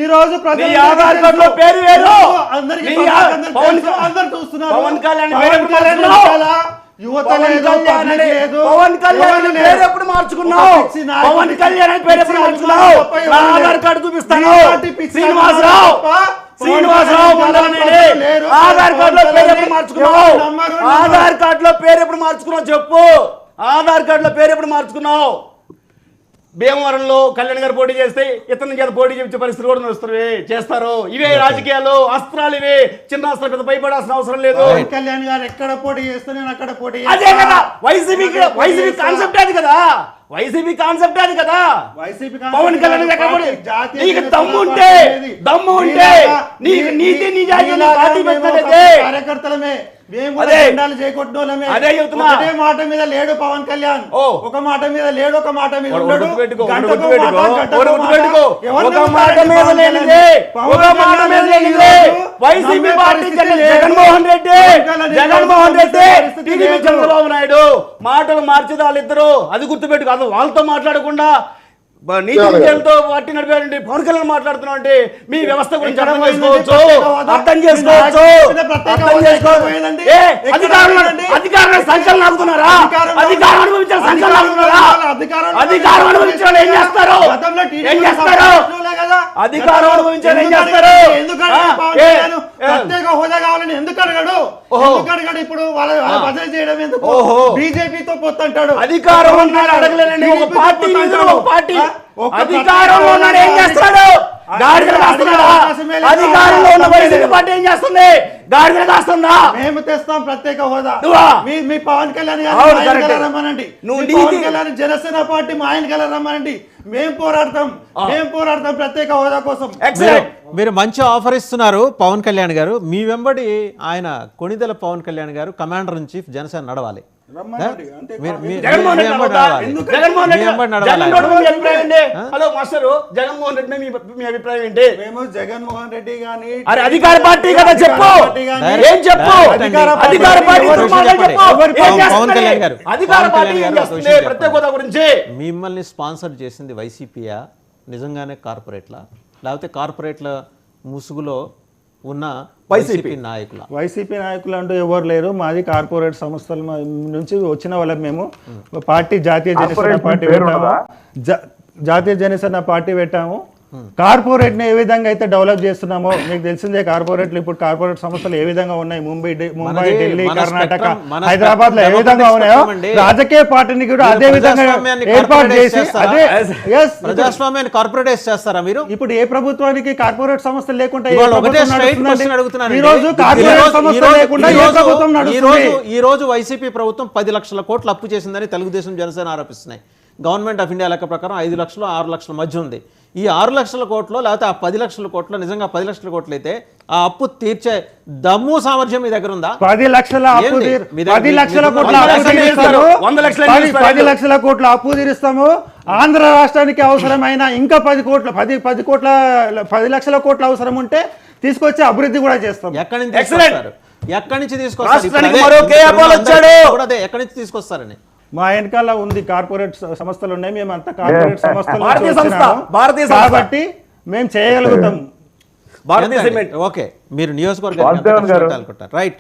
ఈ రోజు ఆధార్ కార్డులో పేరు వేరు. అందరూ చూస్తున్నారు. పవన్ కళ్యాణ్ యువత పవన్ కళ్యాణ్ పేరు ఎప్పుడు మార్చుకున్నావు? పవన్ కళ్యాణ్ పేరు ఎప్పుడు మార్చుకున్నావు? ఆధార్ కార్డు చూపిస్తాను. శ్రీనివాసరావు ఆధార్ కార్డులో పేరు ఎప్పుడు మార్చుకున్నావు? ఆధార్ కార్డులో పేరు ఎప్పుడు మార్చుకున్నావు చెప్పు. ఆధార్ కార్డులో పేరు ఎప్పుడు మార్చుకున్నావు? భీమవరంలో కళ్యాణ్ గారు పోటీ చేస్తే ఇతని చేత పోటీ చేయించే పరిస్థితి కూడా నడుస్తుంది చేస్తారు. ఇవే రాజకీయాలు, అస్త్రాలు ఇవే. చిన్న అస్త్రం పెద్ద భయపడాల్సిన అవసరం లేదు. కళ్యాణ్ గారు ఎక్కడ పోటీ చేస్తే నేను అక్కడ పోటీ. అదే కదా వైసీపీ కాన్సెప్ట్ అది కదా. వైసీపీ కాన్సెప్ట్ అది కదా. పవన్ కళ్యాణ్ నీకు దమ్ము ఉంటే నీకు నీతి నిజాయితీ పార్టీ పెట్టినట్లయితే కార్యకర్తలమే అదే చెప్తున్నా. మాట మీద లేడు పవన్ కళ్యాణ్. ఒక మాట మీద లేడు, ఒక మాట మీద YCP party Jaganmohan Reddy TDP Chandrababu Naidu మాటలు మార్చేది వాళ్ళిద్దరు. అది గుర్తుపెట్టుకో. అది వాళ్ళతో మాట్లాడకుండా నీతి నిజాలతో పార్టీ నడిపారండి. పవన్ కళ్యాణ్ మాట్లాడుతున్నాం అంటే మీ వ్యవస్థ గురించి అర్థం చేసుకోవచ్చు. అధికారులు సంఖ్యలు ఆగుతున్నారా? అధికారం అనుభవించిన సంఖ్యలు ఆగుతున్నారా? అధికారం అనుభవించిన ఏం చేస్తారు? ఏం చేస్తారు? అధికారం అనుభవించిన ఏం చేస్తారు? ప్రత్యేక హోదా కావాలని ఎందుకు అడగడు? ఇప్పుడు వాళ్ళ బదిలీ చేయడం ఎందుకు? బీజేపీతో పొత్తంటాడు. అధికారం ఉన్నాడు అడగలేనండి. ఒక పార్టీ పార్టీ అధికారంలో ఉన్నాడు ఏం చేస్తాడు? గాడిదలు కాస్తున్నాడా? అధికారంలో ఉన్న వైసీపీ పార్టీ ఏం చేస్తుంది? గాడిదలు కాస్తుందా? మేము తెస్తాం ప్రత్యేక హోదా. మీ పవన్ కళ్యాణ్ గారు రమ్మనండి. జనసేన పార్టీ మా ఆయన కల రమ్మనండి. మేము పోరాడతాం ప్రత్యేక హోదా కోసం. మీరు మంచి ఆఫర్ ఇస్తున్నారు పవన్ కళ్యాణ్ గారు. మీ వెంబడి ఆయన కొణిదెల పవన్ కళ్యాణ్ గారు కమాండర్ ఇన్ చీఫ్ జనసేన నడవాలి. జగన్మోహన్ రెడ్డి మీ అభిప్రాయం ఏంటి? మేము జగన్మోహన్ రెడ్డి గాని అధికార పార్టీ కదా చెప్పు. ఏం చెప్పు? అధికార పార్టీ ప్రత్యేక హోదా గురించి మిమ్మల్ని స్పాన్సర్ చేసింది వైసీపీయా నిజంగానే కార్పొరేట్లా, లేకపోతే కార్పొరేట్ల ముసుగులో ఉన్న వైసీపీ నాయకులు అంటూ ఎవరు లేరు. మాది కార్పొరేట్ సంస్థల నుంచి వచ్చిన వాళ్ళం. మేము పార్టీ జాతీయ జనసేన పార్టీ పెట్టాము. కార్పొరేట్ ని ఏ విధంగా అయితే డెవలప్ చేస్తున్నామో మీకు తెలిసిందే. కార్పొరేట్లు ఇప్పుడు కార్పొరేట్ సంస్థలు ఏ విధంగా ఉన్నాయి ముంబై, ఢిల్లీ, కర్ణాటక, హైదరాబాద్ లో ఏ విధంగా ఉన్నాయో రాజకీయ పార్టీని కూడా అదే విధంగా ఏర్పాటు చేసి ప్రజాస్వామ్యాన్ని కార్పొరేటైజ్ చేస్తారా మీరు? ఇప్పుడు ఏ ప్రభుత్వానికి కార్పొరేట్ సంస్థలు లేకుండా ఈ రోజు వైసీపీ ప్రభుత్వం 10 లక్షల కోట్లు అప్పు చేసిందని తెలుగుదేశం జనసేన ఆరోపిస్తున్నాయి. గవర్నమెంట్ ఆఫ్ ఇండియా లెక్క ప్రకారం 5 లక్షలు 6 లక్షల మధ్య ఉంది. ఈ 6 లక్షల కోట్లు లేకపోతే ఆ 10 లక్షల కోట్లు నిజంగా 10 లక్షల కోట్లు అయితే ఆ అప్పు తీర్చే దమ్ము సామర్థ్యం మీ దగ్గర ఉందా? 10 లక్షల కోట్ల అప్పు తీరుస్తాము. ఆంధ్ర రాష్ట్రానికి అవసరమైన ఇంకా 10 లక్షల కోట్ల అవసరం ఉంటే తీసుకొచ్చి అభివృద్ధి కూడా చేస్తాం. ఎక్కడి నుంచి తీసుకొస్తారు? ఎక్కడి నుంచి తీసుకొస్తారని మా వెనకాల ఉంది కార్పొరేట్ సంస్థలు ఉన్నాయి. మేము అంతా కార్పొరేట్ సంస్థలు కాబట్టి మేము చేయగలుగుతాం. ఓకే, మీరు నియోజకవర్గం రైట్.